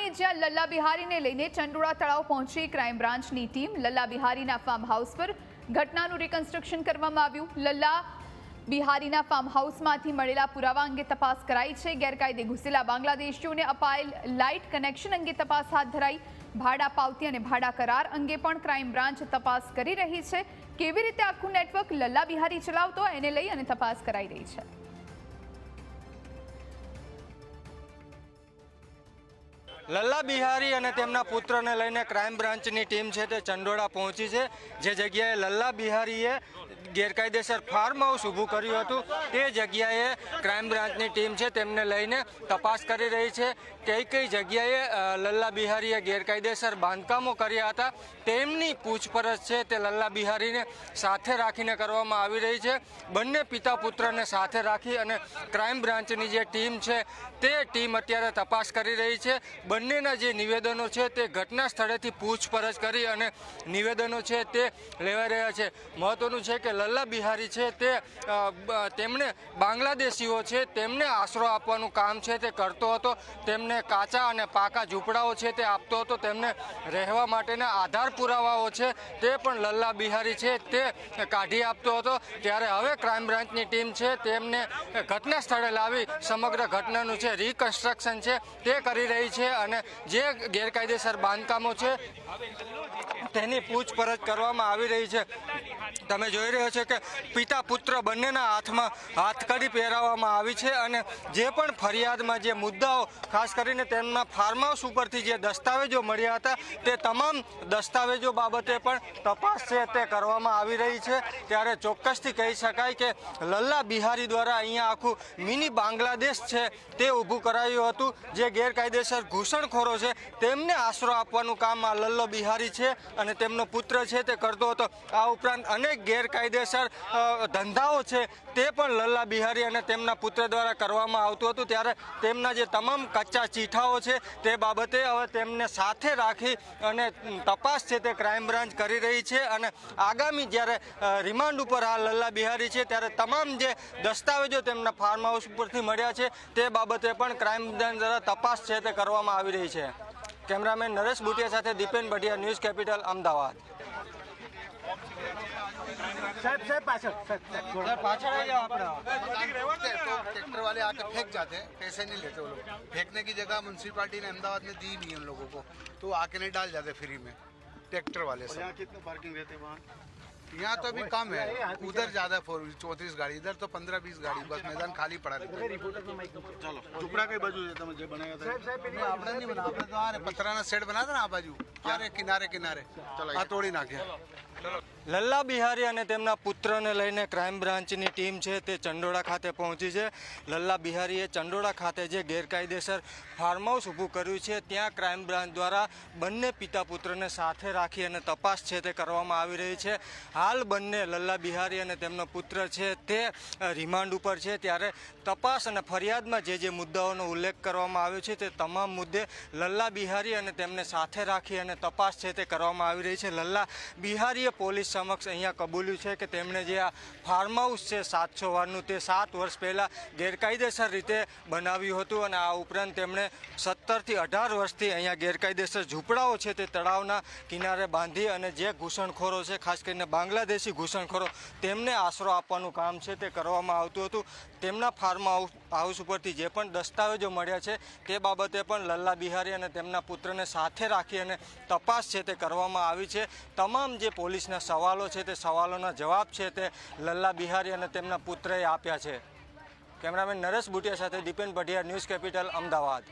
અમદાવાદની જ્યાં લલ્લા બિહારીને લઈને ચંડોળા તળાવ પહોંચી ક્રાઇમ બ્રાન્ચની ટીમ લલ્લા બિહારીના ફાર્મ હાઉસ પર ઘટનાનું રિકન્સ્ટ્રક્શન કરવામાં આવ્યું। લલ્લા બિહારીના ફાર્મ હાઉસમાંથી મળેલા પુરાવા અંગે તપાસ કરાઈ છે। ગેરકાયદે ઘૂસેલા બાંગ્લાદેશીઓને અપાયેલ લાઇટ કનેક્શન અંગે તપાસ હાથ ધરાઈ। ભાડા પાવતી અને ભાડા કરાર અંગે પણ ક્રાઇમ બ્રાન્ચ તપાસ કરી રહી છે। કેવી રીતે આખું નેટવર્ક લલ્લા બિહારી ચલાવતો એને લઈ અને તપાસ કરાઈ રહી છે। લલ્લા બિહારી અને તેમના પુત્રને લઈને ક્રાઇમ બ્રાન્ચની ટીમ છે તે ચંડોળા પહોંચી છે। જે જગ્યાએ લલ્લા બિહારીએ ગેરકાયદેસર ફાર્મ હાઉસ ઊભું કર્યું હતું તે જગ્યાએ ક્રાઇમ બ્રાન્ચની ટીમ છે તેમને લઈને તપાસ કરી રહી છે। કઈ જગ્યાએ લલ્લા બિહારીએ ગેરકાયદેસર બાંધકામો કર્યા હતા તેમની પૂછપરછ છે તે લલ્લા બિહારીને સાથે રાખીને કરવામાં આવી રહી છે। બંને પિતા પુત્રને સાથે રાખી અને ક્રાઇમ બ્રાન્ચની જે ટીમ છે તે ટીમ અત્યારે તપાસ કરી રહી છે। બંનેના જે નિવેદનો છે તે ઘટના સ્થળેથી પૂછપરછ કરી અને નિવેદનો છે તે લેવાઈ રહ્યા છે। મહત્વનું છે કે લલ્લા બિહારી છે તે તેમણે બાંગ્લાદેશીઓ છે તેમને આશરો આપવાનું કામ છે તે કરતો હતો। તેમને કાચા અને પાકા ઝૂંપડાઓ છે તે આપતો હતો। તેમને રહેવા માટેના આધાર પુરાવાઓ છે તે પણ લલ્લા બિહારી છે તે કાઢી આપતો હતો। ત્યારે હવે ક્રાઇમ બ્રાન્ચની ટીમ છે તેમને ઘટના સ્થળે લાવી સમગ્ર ઘટનાનું છે રિકન્સ્ટ્રક્શન છે તે કરી રહી છે અને જે ગેરકાયદેસર બાંધકામો છે તેની પૂછપરછ કરવામાં આવી રહી છે। તમે જોઈ રહ્યો છો કે પિતા પુત્ર બંનેના હાથમાં હાથકડી પહેરાવવામાં આવી છે અને જે પણ ફરિયાદમાં જે મુદ્દાઓ ખાસ કરીને તેમના ફાર્મ હાઉસ ઉપરથી જે દસ્તાવેજો મળ્યા હતા તે તમામ દસ્તાવેજો બાબતે પણ તપાસ છે તે કરવામાં આવી રહી છે। ત્યારે ચોક્કસથી કહી શકાય કે લલ્લા બિહારી દ્વારા અહીંયા આખું મિની બાંગ્લાદેશ છે તે ઊભું કરાયું હતું। જે ગેરકાયદેસર ઘૂસણખોરો છે તેમને આશરો આપવાનું કામ આ લલ્લો બિહારી છે અને તેમનો પુત્ર છે તે કરતો હતો। આ ઉપરાંત અનેક ગેરકાયદેસર ધંધાઓ છે તે પણ લલ્લા બિહારી અને તેમના પુત્ર દ્વારા કરવામાં આવતું હતું। ત્યારે તેમના જે તમામ કચ્ચા ચીઠાઓ છે તે બાબતે હવે તેમને સાથે રાખી અને તપાસ છે તે ક્રાઇમ બ્રાન્ચ કરી રહી છે અને આગામી જ્યારે રિમાન્ડ ઉપર આ લલ્લા બિહારી છે ત્યારે તમામ જે દસ્તાવેજો તેમના ફાર્મ હાઉસ ઉપરથી મળ્યા છે તે બાબતે પણ ક્રાઇમ બ્રાન્ચ દ્વારા તપાસ છે તે કરવામાં આવી રહી છે। કેમેરામેન નરેશ બુટિયા સાથે Dipen Bhatia, News Capital, Ahmedabad. Tractor वाले आकर फेंक जाते हैं, पैसे नहीं लेते वो लोग। फेंकने की जगह म्यूनसिपालिटी ने अहमदाबाद में दी नहीं उन लोगों को, तो आके नहीं डाल जाते फ्री में ट्रैक्टर वाले। यहाँ कितने पार्किंग रहते वहाँ? यहाँ तो अभी कम है, उधर ज्यादा 34 गाड़ी, इधर तो 15-20 गाड़ी, बस मैदान खाली पड़ा रहता है। चलो झुपड़ा कई बाजू है તમે જે બનાવ્યા હતા આપણે નહીં બના, આપણે તો આ પતરાના સેટ બનાવ્યા હતા ને આ બાજુ, અરે કિનારે કિનારે આ તોડી નાખ્યા। લલ્લા બિહારી અને તેમના પુત્રને લઈને ક્રાઇમ બ્રાન્ચની ટીમ છે તે ચંડોળા ખાતે પહોંચી છે। લલ્લા બિહારીએ ચંડોળા ખાતે જે ગેરકાયદેસર ફાર્મ હાઉસ ઊભું કર્યું છે ત્યાં ક્રાઇમ બ્રાન્ચ દ્વારા બંને પિતા પુત્રને સાથે રાખી અને તપાસ છે તે કરવામાં આવી રહી છે। હાલ બંને લલ્લા બિહારી અને તેમનો પુત્ર છે તે રિમાન્ડ ઉપર છે। ત્યારે તપાસ અને ફરિયાદમાં જે મુદ્દાઓનો ઉલ્લેખ કરવામાં આવ્યો છે તે તમામ મુદ્દે લલ્લા બિહારી અને તેમને સાથે રાખી અને તપાસ છે તે કરવામાં આવી રહી છે। લલ્લા બિહારીએ પોલીસ સમક્ષ અહીંયા કબૂલ્યું છે કે તેમણે જે આ ફાર્મ હાઉસ છે 700 વારનું તે 7 વર્ષ પહેલાં ગેરકાયદેસર રીતે બનાવ્યું હતું અને આ ઉપરાંત તેમણે 17થી 18 વર્ષથી અહીંયા ગેરકાયદેસર ઝૂંપડાઓ છે તે તળાવના કિનારે બાંધી અને જે ઘૂસણખોરો છે ખાસ કરીને બાંગ્લાદેશી ઘૂસણખોરો તેમને આશરો આપવાનું કામ છે તે કરવામાં આવતું હતું। તેમના ફાર્મ હાઉસ ઉપરથી જે પણ દસ્તાવેજો મળ્યા છે તે બાબતે પણ લલ્લા બિહારી અને તેમના પુત્રને સાથે રાખી અને તપાસ છે તે કરવામાં આવી છે। તમામ જે પોલીસના સવાલો છે તે સવાલોના જવાબ છે તે લલ્લા બિહારી અને તેમના પુત્રએ આપ્યા છે। કેમેરામેન નરેશ બુટિયા સાથે દીપેન ભટિયા, ન્યૂઝ કેપિટલ, અમદાવાદ।